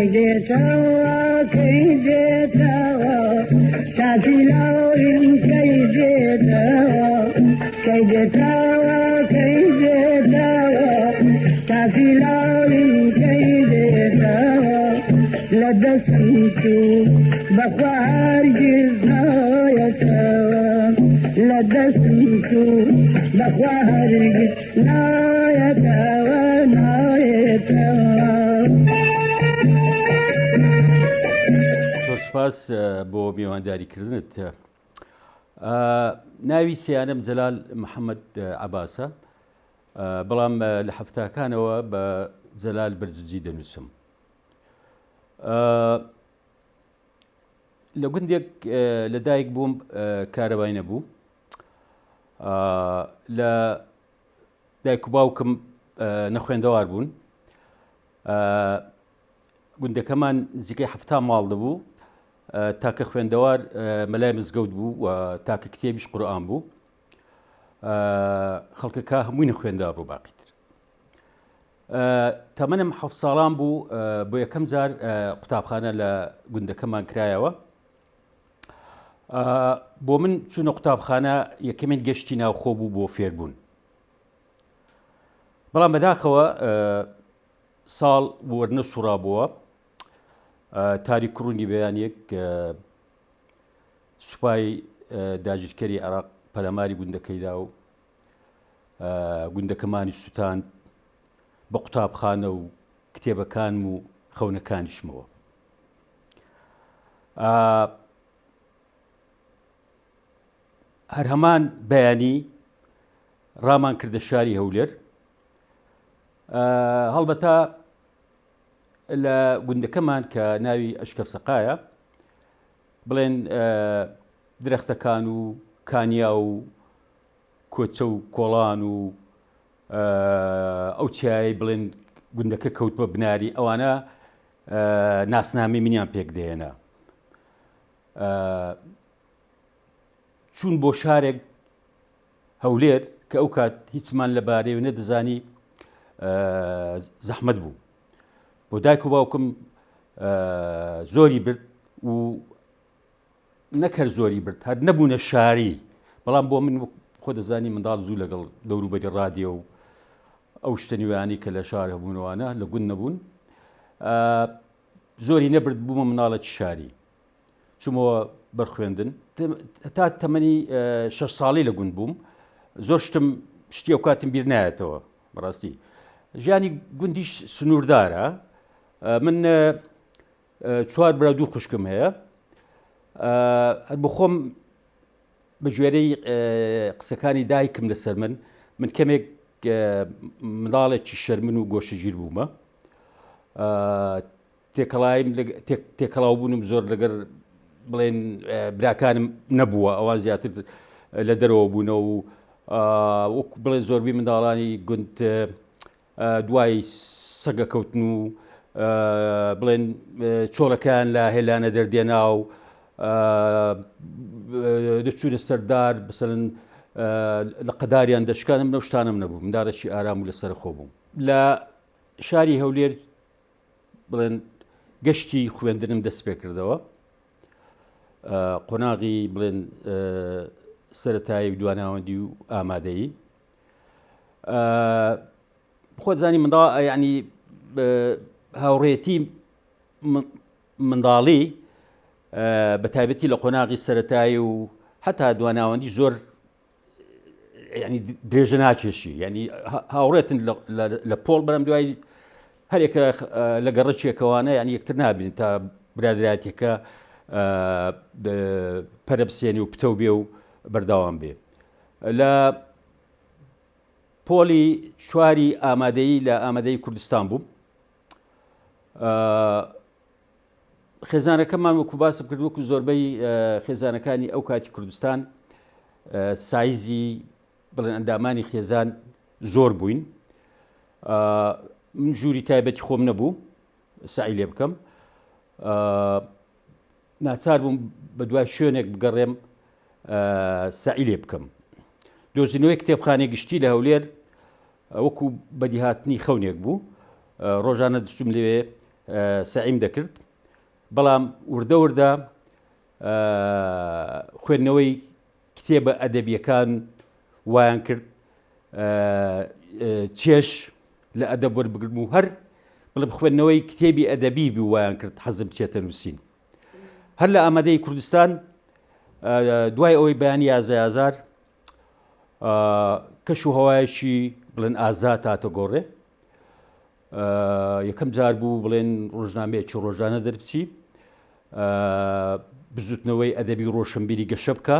كيدتوا كيدتوا شافيلاوين كيدتوا كيدتوا كيدتوا شافيلاوين كيدتوا لدسيتو بخوار جزايا سوا لدسيتو بخوار جزايا سوا نايا سوا. سپاس بۆ میوانداریکردنت. ناوی سیانم جەلال محەممەد عەباسە، بەڵام لە هەفتاکانەوە بە جەلال بەرزجی دەنووسم. لە گوندێک لەدایک بووم کارەبای نەبوو. لە دایک و باوکم نەخوێندەوار بوون. گوندەکەمان نزیکەی 7 ماڵ دەبوو. تاکە خوێندەوار مەلای مزگەوت بوو و تاکە کتێبیش قورئان بوو. خەڵکەکە هەمووی نەخوێندا بوو باقیتر. تەمەنم 7 ساڵان بوو بۆ یەکەم جار قوتابخانە لە گوندەکەمان کرایەوە. بۆ من چوونە قوتابخانە یەکەمین گەشتی ناوخۆ بوو بۆ فێربوون. بەڵام بەداخەوە ساڵ وەرنە سوڕابووە. تاریک ڕوونی بەیانێک سوپای داگیرکەری عێراق پەلاماری گوندەکەیدا و گوندەکەمانی سوتاند بە قوتابخانە و کتێبەکانم و خەونەکانیشمەوە. هەر هەمان بەیانی ڕامان کردە شاری هەولێر. هەڵبەتە لە گوندەکەمان کە ناوی ئەشکەفسەقایە بڵێن درەختەکان و کانیا و کۆچە و کۆڵان و ئەو چیایی بڵێن گوندەکە کەوت بە بناری ئەوانە ناسنامی منیان پێک دێنە. چوون بۆ شارێک هەولێر کە ئەو کات هیچمان لەبارەی و نەدەزانی زەحمەت بوو. بۆ دایک و باوکم زۆری برد و نەکرد زۆری برد هەر نەبوونە شاری. بەڵام بۆ من خۆ دەزانی منداڵ زوو لەگەڵ دەوروبەری ڕادیۆ و ئەو شتەنیوانی کە لە شار هەبوونەوانە لە گوند نەبوون زۆری نەبرد بوومە مناڵەتی شاری. چوومەوە بەرخوێندن تا تەمەنی 6 ساڵی لە گوند بووم. زۆر شتم شتی ئەو کاتم بیر نایەتەوە بەڕاستی. ژیانی گوندیش سنووردارە. من 4 برا 2 خوشکم هەیە. بۆ خۆم بە ژێرەی قسەکانی دایکم لەسەر من کەمێک منداڵێکی شەرمن و گۆشەگیر بوومە. تێکەڵاو بوونم زۆر لەگەر بڵێن براکانم نەبووە. ئەوان زیاتر لە دەرەوە بوونەوە و وەکو بڵێن زۆربەی منداڵانی گوند دوای سەگە کەوتن و بڵێن چۆڵەکان لە هێلانە دەردێنا و دەچوونە سەردار بەسەرەن لە قەداریان دەشکانم لەو شتانم نەبوو. منداڵێکی ئارام و لەسەر خۆ بووم. لە شاری هەولێر بڵێن گەشتی خوێندنم دەست پێ کردەوە. قۆناغی بڵێن سەرەتایی و دواناوەندی و ئامادەیی. خۆ دەزانی منداڵ یعنی هاوڕێتی منداڵی بە تایبەتی لە قۆناغی سەرەتایی و حتا دواناوەندی زۆر ینی درێژە ناکێشی. ینی هاوڕێتن لە پۆڵ بەرەم دوای هەرێکە لە گەڕەکێکەوانە ینی یەکتر نابین تا برادرایەتێکە پەرە بسێنی و پتە بێ و بەرداوام بێ. لە پۆلی چواری ئامادەیی لە ئامادەی کوردستان بووم. خێزانەکەمان وەکو باسم کرد وەکو زۆربەی خێزانەکانی ئەو کاتی کوردستان سایزی بڵێن ئەندامانی خێزان زۆر بووین. من ژووری تایبەتی خۆم نەبوو سعی لێ بکەم. ناچار بووم بە دوای شوێنێک بگەڕێم سعی لێ بکەم. دۆزینەوەی کتێبخانەی گشتی لە هەولێر وەکو بەدیهاتنی خەونێک بوو. ڕۆژانە دەچووم لەوێ سعیم دەکرد بەڵام وردە وردە خوێندنەوەی کتێبە ئەدەبیەکان وایان کرد چێش لە ئەدەب وەربگرم و هەر بڵم خوێندنەوەی کتێبی ئەدەبی بی وایان کرد حەزم بچێتە نووسین. هەر لە ئامادەی کوردستان دوای ئەوەی بەیانی یازار کەش و هەوایەکی بڵێن ئازاد هاتە گۆڕێ. یەکەم جار بوو بڵێن ڕۆژنامەیەکی ڕۆژانە دەربچی بزوتنەوەی ئەدەبی ڕۆشنبیری گەشە بکە.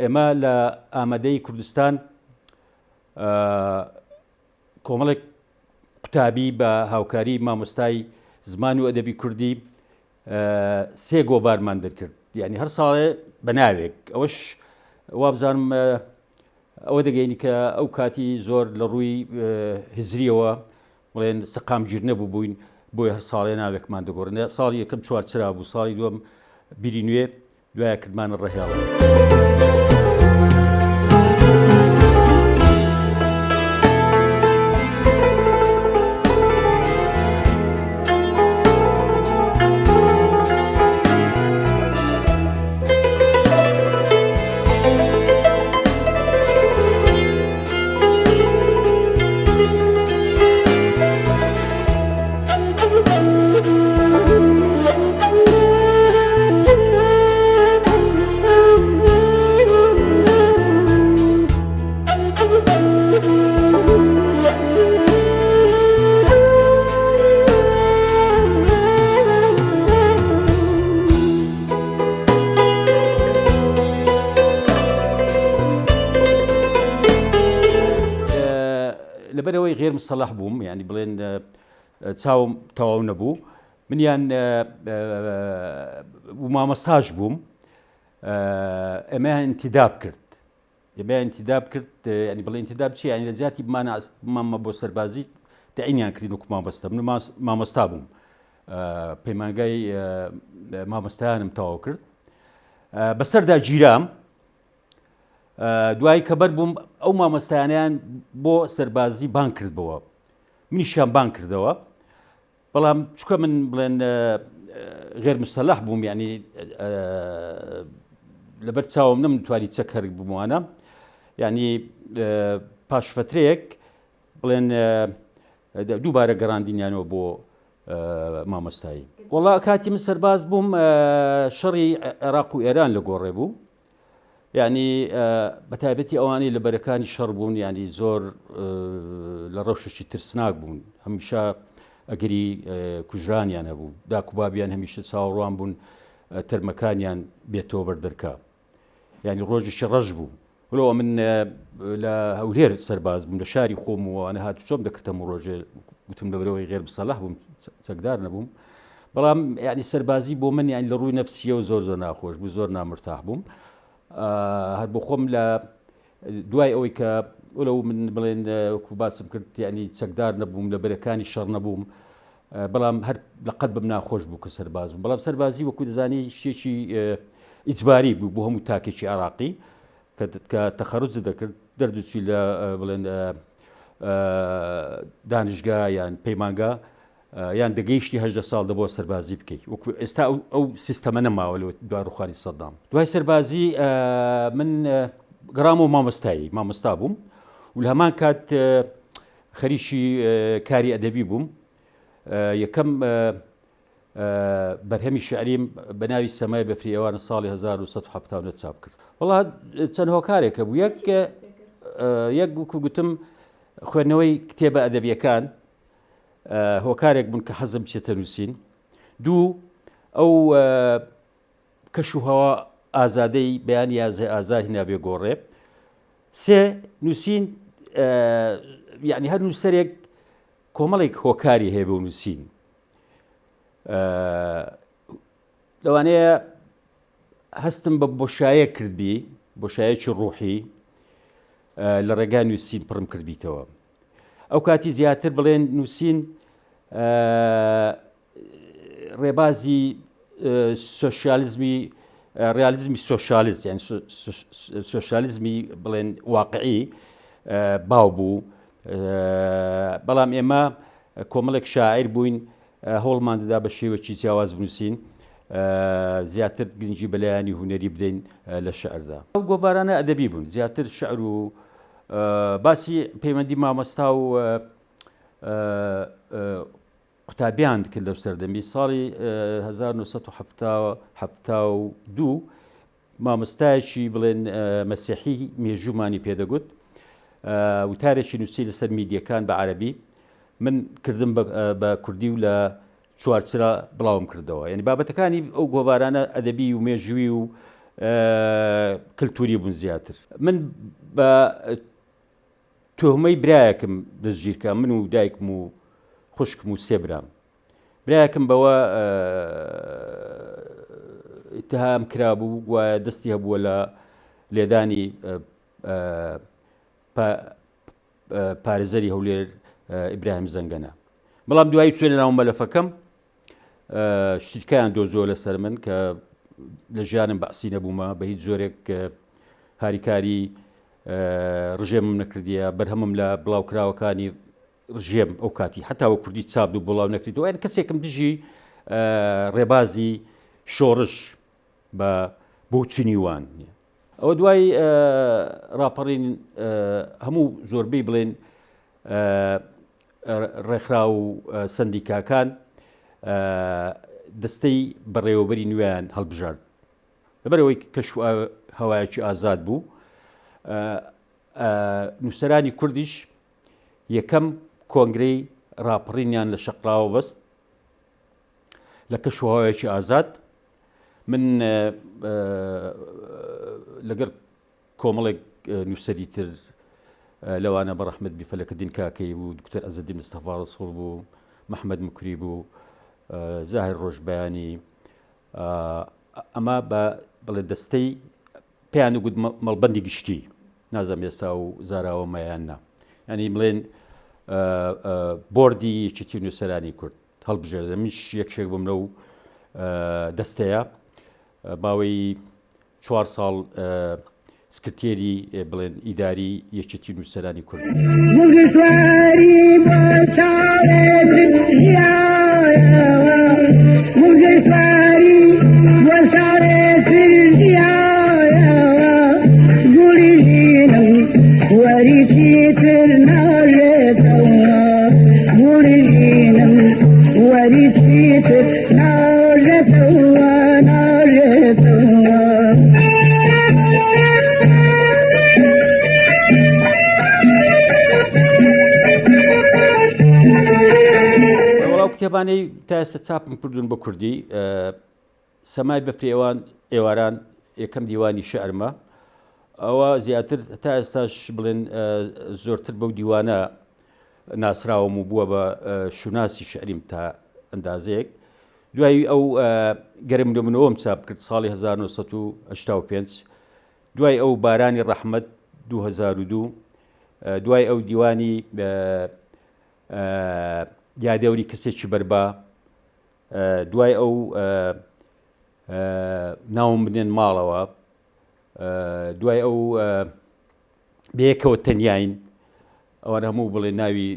ئێمە لە ئامادەی کوردستان کۆمەڵێک قوتابی بە هاوکاری مامۆستای زمان و ئەدەبی کوردی سێ گۆڤارمان دەرکرد، یعنی هەر ساڵێ بە ناوێک. ئەوەش وابزانم ئەوە دەگەینی کە ئەو کاتی زۆر لە ڕووی هزریەوە بڵێن سەقامگیر نەبوو بووین بۆی هەر ساڵێ ناوێکمان دەگۆڕن. ساڵی یەکەم چوارچرا بوو، ساڵی دووەم بیری نوێ، دوایە کردمانە ڕەهێڵە. لەبەرەوەی غێر مسەڵح بووم، یعنی بڵێن چاوم تەواو نەبوو، منیان مامۆستاش بووم، ئەمەیان ئینتیداب کرد. یعنی بڵێ ئینتیداب چی؟ یعنی لە جیاتی بمانمە بۆ سەربازی تەعینیان کردین وەکو مامۆستا. من مامۆستا بووم، پەیمانگای مامۆستایانم تەواو کرد. بەسەردا گیرام، دوایی کە بەر بووم ئەو مامۆستایانیان بۆ سەربازی بان کردبەوە، منیشیان بان کردەوە. بەڵام چکە من بڵێن غێر مسەلح بووم، یعنی لەبەر چاوم نەمتوانی چەک هەر بموانە، یعنی پاش فترەیەک بڵێن دووبارە گەڕاندینیانەوە بۆ مامۆستایی. وەڵا کاتی من سەرباز بووم شەڕی عێراق و ئێران لە گۆڕێ بوو، یعنی بەتایبەتی ئەوانەی لە بەرەکانی شەڕ بوون، یعنی زۆر لە ڕەوشێکی ترسناک بوون، هەمیشە ئەگەری کوژرانیان هەبوو، داکوبابیان هەمیشە چاوەڕوان بوون تەرمەکانیان بێتەوە بەردەرکا، یعنی ڕۆژێکی ڕەش بوو. وەڵەوە من لە هەولێر سەرباز بووم، لە شاری خۆم و ئەنە هاتو چۆم دەکردم ڕۆژێ، گوتم لەبەرەوەی غێر مسەلح بووم، چەکدار نەبووم. بەڵام یعنی سەربازی بۆ من یعنی لە ڕووی نەفسیەوە زۆر ناخۆش بوو، زۆر نامرتاح بووم. هەر بۆ خۆم لە دوای ئەوەی کە وەلەو من بڵێن وەکو باسم کرد یعنی چەکدار نەبووم، لە بەرەکانی شەڕ نەبووم، بەڵام هەر لە قەت بم ناخۆش بوو کە سەرباز بووم. بەڵام سەربازی وەکو دەزانی شتێکی ئیجباری بوو بۆ هەموو تاکێکی عێراقی کە تەخەرروج دەکرد، دەردوچی لە بڵێن دانیشگا یان پەیمانگا یان دەگەیشتی 18 ساڵ دەبەوە سەربازی بکەیت. وەکو ئێستا ئەو سیستەمە نەماوە لە دوای ڕووخانی سەدام. دوای سەربازی من گەڕام و مامۆستا بووم و لە هەمان کات خەریکی کاری ئەدەبی بووم. یەکەم بەرهەمی شعریم بە ناوی سەمای بەفری ئێوانە ساڵی 1970 چاپ کرد. وەڵا چەند هۆکارێکە بوو. یەک وەکو گوتم خوێندنەوەی کتێبە ئەدەبیەکان هۆکارێک بوون کە حەزم بچێتە نووسین. دوو ئەو کەش و هەوا ئازادەی بەیانی ئازار هێنابێ گۆڕێ. سێ نووسین، یعنی هەر نووسەرێک کۆمەڵێک هۆکاری هەیە بۆ نووسین. لەوانەیە هەستم بە بۆشایە کردبی، بۆشایەکی ڕووحی لە ڕێگای نووسین پڕم کردبیتەوە. ئەو کاتی زیاتر بڵێن نووسین ڕێبازی سۆشیالیزمی ڕیالیزمی سۆشیالیست، یعنی سۆشیالیزمی بڵێن واقعی باو بوو. بەڵام ئێمە کۆمەڵێک شاعیر بووین هەوڵمان دەدا بە شێوەی جیاواز بنووسین زیاتر گرنگی بەلایانی هوەری بدەین لە شعردا. ئەو گۆڤارانە ئەدەبی بوون زیاتر شعر و باسی پەیوەندی مامۆستا و قوتابیان کرد لەو سەردەمی ساڵی 1972 مامۆستایەکی بڵێن مەسیحی مێژوومانی پێدەگوت وتارێکی نووسی لەسەر میدیەکان بە عەرەبی من کردم بە کوردی و لە چوارچرا بڵاوم کردەوە یعنی بابەتەکانی ئەو گۆڤارانە ئەدەبی و مێژووی و کللتوری بوون زیاتر من بە تۆهمەی برایەکم دەستگیرکە من و دایکم و خوشکم و سێ برام برایەکم بەوە اتهام کرابوو وایە دەستی هەبووە لە لێدانی پارێزەری هەولێر ئیبراهیم زەنگەنە بەڵام دوایی چوێنە ناو مەلەفەکەم شتیکایان دۆزۆ لەسەر من کە لە ژیانم بەعسی نەبوومە بە هیچ زۆرێک هاریکاری ڕژێمم نەکردیە بەرهەمم لە بڵاوکراوەکانی ڕژێم ئەو کاتی هەتاوە کوردی چاپ و بڵاو نەکردەوە یان کەسێکم دژی ڕێبازی شۆڕش بە بۆ چنیوان ئەوە دوای ڕاپەڕین هەموو زۆربەی بڵێن ڕێکخرا و سندیکاکان دەستەی بەڕێوەبەری نوێیان هەڵبژارد لەبەرەوەی کەش هەوایەکی ئازاد بوو نووسەرانی کوردیش یەکەم کۆنگرەی ڕاپەڕینیان لە شەقراوە بەست لە کەش هەوایەکی ئازاد من لەگەر کۆمەڵێک نووسەری تر لەوانە بە ڕەحمەت بیفەلەکەدین کاکەی بوو دکتۆر ئەزەدین مستەفا ڕەسوڵ بوو محەممەد مکری بوو زاهر ڕۆژبیانی ئەمە بەڵێ دەستەی پێیان گوت مەڵبەندی گشتی نازەم ئێستا و زاراوە مایاننا ینی بڵێن بۆردی یەکێتی نووسەرانی کورد هەڵبژێردە منش یەکشێک بووم لەو دەستەیە باوەی 4 ساڵ سکرتێری بڵێن ئیداری یەکێتی نووسەرانی کورد کتێبانەی تا ئێستا چاپم کردوون بە کوردی سەمای بەفری ئێواران یەکەم دیوانی شەعرمە ئەوە زیاتر تا ئێستاش بڵێن زۆرتر بەو دیوانە ناسراوم و بووە بە شوناسی شعریم تا ئەندازەیەک دوایی ئەو گەرم لە منەوەم چاپ کرد ساڵی 1985 دوای ئەو بارانی ڕەحمەت 2002 دوای ئەو دیوانی یادەوری کەسێکی بەربا دوای ئەو ناوم بنێن ماڵەوە دوای ئەو بەیەکەوە تەنیاین ئەوان هەموو بڵێ ناوی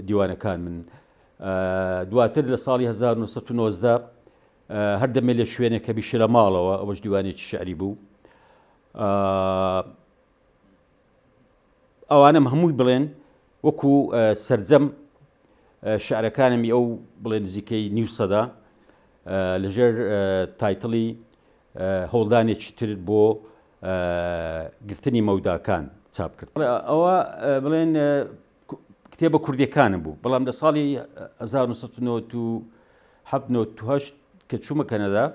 دیوانەکان من دواتر لە ساڵی 1990 هەردەمێ لە شوێنێکە بیشە لە ماڵەوە ئەوەش دیوانێکی شعری بوو ئەوانم هەمووی بڵێن وەکو سەرجەم شعرەکانمی ئەو بڵێن نزیکەی نیو سەدا لەژێر تایتڵی هەوڵدانێکی تر بۆ گرتنی مەوداکان چاپ کرد ئەوە بڵێن کتێبە کوردیەکانم بوو بەڵام لە ساڵی 1998 کە چوومە کەنەدا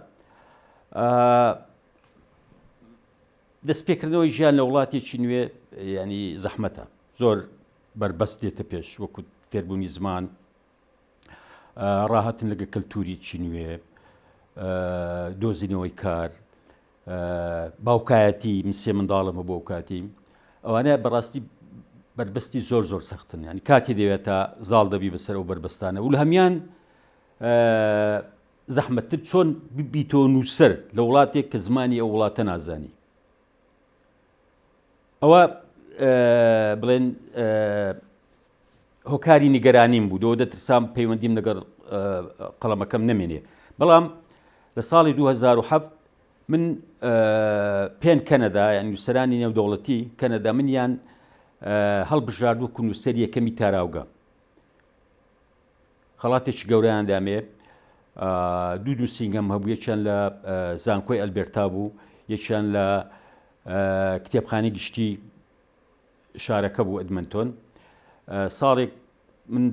دەستپێکردنەوەی ژیان لە وڵاتێکی نوێ ینی زەحمەتە زۆر بربەست دێتە پێش وەکو فێربوونی زمان ڕاهاتن لەگە کەلتوریی نوێ دۆزینەوەی کار باوکایەتی مسێ منداڵمە بۆ کاتی ئەوانە بەڕاستی بربەستی زۆر زۆر سەختن ینی کاتی دەوێت تا زاڵ دەبی بەسەر ئەو بربەستانە و لە هەمان زەحمەتتر چۆن بیتۆ نووسەر لە وڵاتێک کە زمانی ئەو وڵاتە نازانی ئەوە بڵێن هۆکاری نیگەرانیم بوو دۆ دەترسام پەیوەندیم لەگەڵ قەڵەمەکەم نەمێنێ بەڵام لە ساڵی 2007 من پێن کەنەدا یان نووسەرانی نێودەوڵەتی کەنەدا منیان هەڵبژارد وەکو نووسەر یەکەمی تاراوگە خەڵاتێکی گەورەیان دامێ دوو نووسینگەم هەبوو یەکیان لە زانکۆی ئەلبێرتا بوو یەکیان لە کتێبخانەی گشتی شارەکە بوو ئەدمەنتۆن ساڵێک من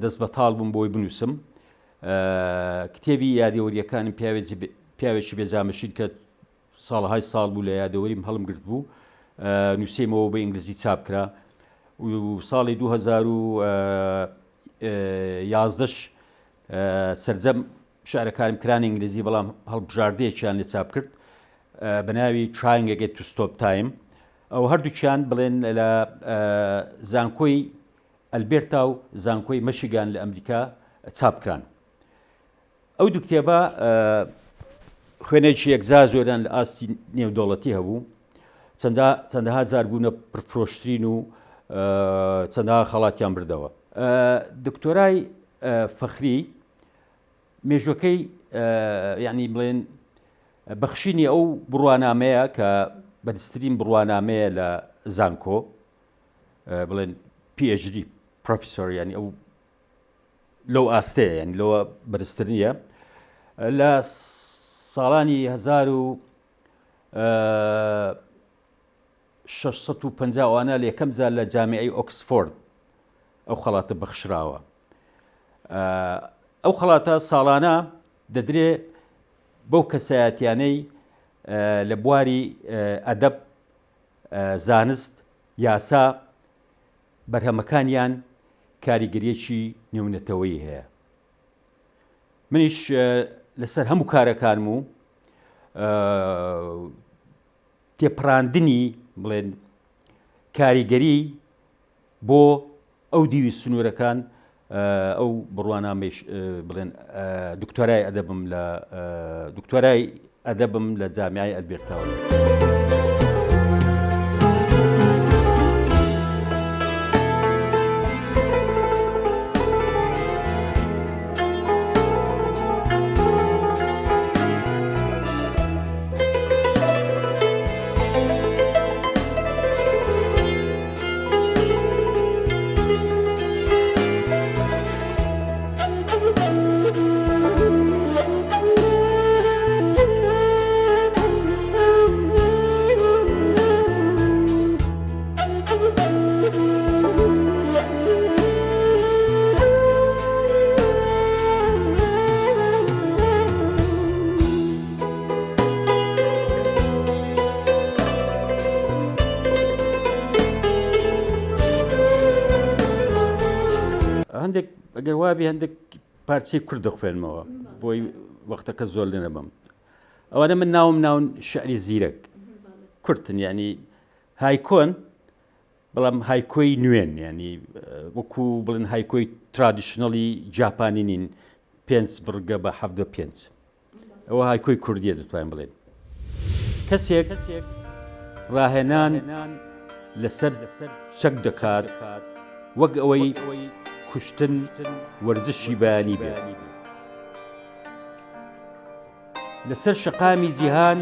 دەست بەتاڵ بووم بۆی بنووسم کتێبی یادەوەریەکانم پیاوێکی بێزامەشید کە ساڵهای ساڵ بوو لە یادەوەریم هەڵم گرت بوو نووسێمەوە بە ئینگلیزی چاپ کرا و ساڵی 2011 سەرجەم شارەکانم کرانی ئینگلیزی بەڵام هەڵبژاردەیەکیان لێ چاپ کرد بە ناوی Trying to Get to Stop Time ئەو هەردووکیان بڵێن لە زانکۆی ئەلبێرتا و زانکۆی مەشیگان لە ئەمریکا چاپکران ئەو دوو کتێبە خوێنێکی یەکجا زۆران لە ئاستی نێودەوڵەتی هەبوو چەندەها جار بوونە پرفرۆشترین و چەندەها خەڵاتیان بردەوە دکتۆرای فەخری مێژوەکەی یعنی بڵێن بەخشینی ئەو بڕوانامەیە کە بەرزترین بڕوانامەیە لە زانکۆ بڵێن PhD پرۆفیسۆر ینی ئەو لەو ئاستەیە ینی لەوە بەرزتر نییە لە ساڵانی 1650 وانە لە یەکەم جار لە جامعەی ئۆکسفۆرد ئەو خەڵاتە بەخشراوە ئەو خەڵاتە ساڵانە دەدرێ بەو کەسایەتیانەی لە بواری ئەدەب زانست یاسا بەرهەمەکانیان کاریگەریەکی نێونەتەوەی هەیە منیش لەسەر هەموو کارەکانم و تێپڕاندنی بڵێن کاریگەری بۆ ئەو دیوی سنوورەکان ئەو بڕوانامەش بڵێن دکتۆرای ئەدەبم لە دکتۆرای ئەدەبم لە جامعەی ئەلبێرتاوە هەندێک ئەگەر وابی هەندێک پارچەی کورد دەخوێنمەوە بۆی وەختەکە زۆر لێ نەبم ئەوانە من ناوم ناون شعری زیرەک کورتن ینی هایکۆن بەڵام هایکۆی نوێن ینی وەکو بڵێن هایکۆی ترادیشنەڵی جاپانی نین 5 بڕگە بە 75 ئەوە هایکۆی کوردیە دەتوانین بڵێن کەسێک ڕاهێنان لەسەر شەک دەکات وەک ئەوەی کوشتن وەرزشی بەیانی بێت لەسەر شەقامی جیهان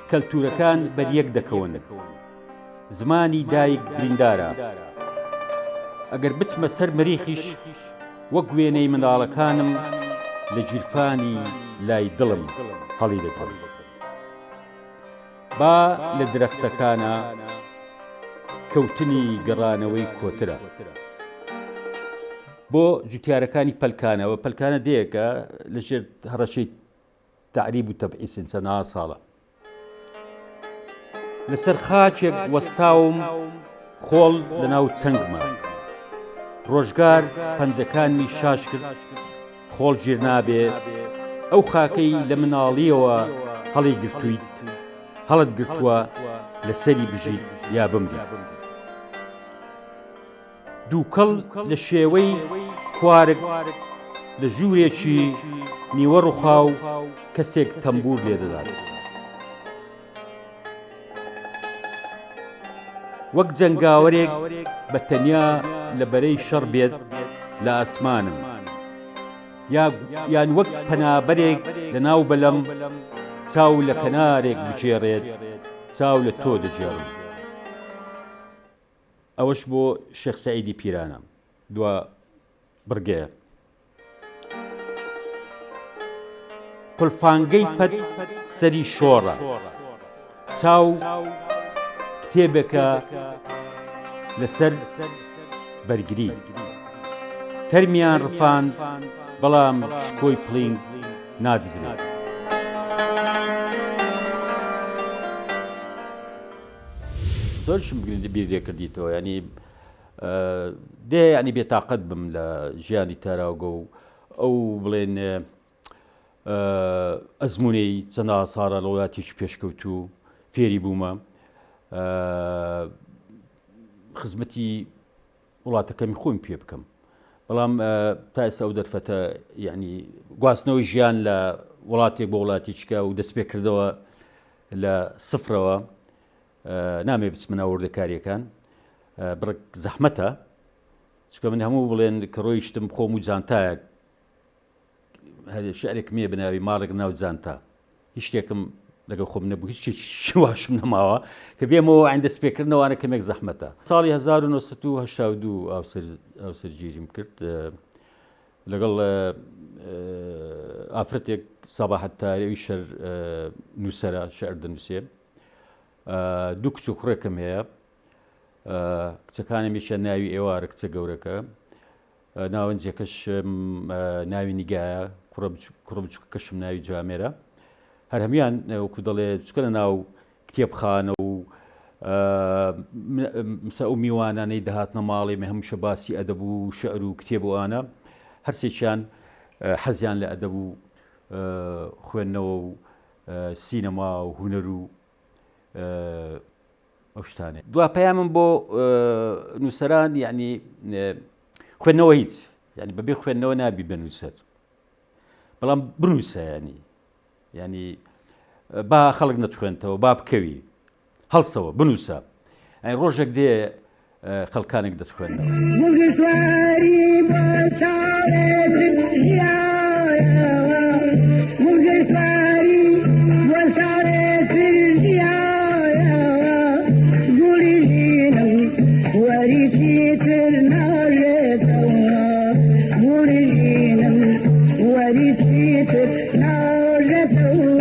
کەلتورەکان بەریەک دەکەون زمانی دایک بریندارە ئەگەر بچمە سەر مەریخیش وەک وێنەی منداڵەکانم لە گیرفانی لای دڵم هەڵی دەکەم با لە درەختەکانە کەوتنی گەڕانەوەی کۆترە بۆ جوتیارەکانی پەلکانەوە پەلکانە دەیەکە لەژێر هەڕەشەی تعریب و تەبعیسن چەندەها ساڵە لەسەر خاچێک وەستاوم خۆڵ لەناو چەنگمە ڕۆژگار پەنجەکانی شاش کرد خۆڵ گیر نابێ ئەو خاکەی لە مناڵیەوە هەڵی گرتوویت هەڵت گرتووە لەسەری بژیت یا بمریت دووکەڵ لە شێوەی کوارگ لە ژوورێکی نیوە ڕووخاو کەسێک تەمبور لێ دەدات وەک جەنگاوەرێک بە تەنیا لە بەرەی شەڕ بێت لە ئاسمانم یان وەک پەنابەرێک لە ناو بەلەم چاو لە کەنارێک بجێڕێت چاو لە تۆ دەجێڕم. ئەوەش بۆ شێخ سەعیدی پیرانە. دووە بڕگەیە. قولفانگەی پەت سەری شۆڕە، چاو کتێبێکە لەسەر بەرگری، تەرمیان ڕفاند بەڵام شکۆی پڵنگ نادزرێت. زۆرشم بیر لێکردیتەوە، ینی دێ ینی بێتاقەت بم لە ژیانی تاراوگە و ئەو بڵێن ئەزمونەی چەندە ساڵە لە وڵاتیش پێشکەوتوو فێری بوومە، خزمەتی وڵاتەکەمی خۆم پێ بکەم. بەڵام تا ئێستا ئەو دەرفەتە ینی گواستنەوەی ژیان لە وڵاتێک بۆ وڵاتیچکە و دەست پێکردەوە لە سفرەوە نامێ بچمە وردەکاریەکان. بڕک زەحمەتە، چکە من هەموو بڵێن کە ڕۆیشتم خۆم و جانتایە شعرێک مێ بناوی ماڵێک ناو جانتا، هیچ شتێکم لەگەڵ خۆم نەبوو، هیچ شواشم نەماوە کە بێمەوە عین دەست پێکردنەوەوانە کەمێک زەحمەتە. ساڵی 1982 ئاوسەرگیریم کرد لەگەڵ ئافرەتێک سەباحەت تارێوی شەر نووسەرە شەعر دەنووسێ. دوو کچ و کوڕێکم هەیە، کچەکانمیشە ناوی ئێوارە کچە گەورەکە، ناوەنجێکەش ناوی نیگایە، کوڕە بچووکەکەشم ناوی جوامێرە. هەر هەمیان وەکو دەڵێ چکە لە ناو کتێبخانە و ئەو میوانانەی دەهاتنە ماڵێ مە هەمووشە باسی ئەدەب و شەعر و کتێبوانە، هەرسێکیان حەزیان لە ئەدەب و خوێندنەوە و سینەما و هونەر و ئەو شتانێ. دوا پەیامم بۆ نووسەران یعنی خوێندنەوە هیچ، ینی بەبێ خوێندنەوە نابی بنووسەر، بەڵام بنووسە، ینی با خەڵک نەتخوێنتەوە با بکەوی هەڵسەوە بنووسە، ڕۆژێک دێ خەڵکانێک دەتخوێنەوە. What is it now?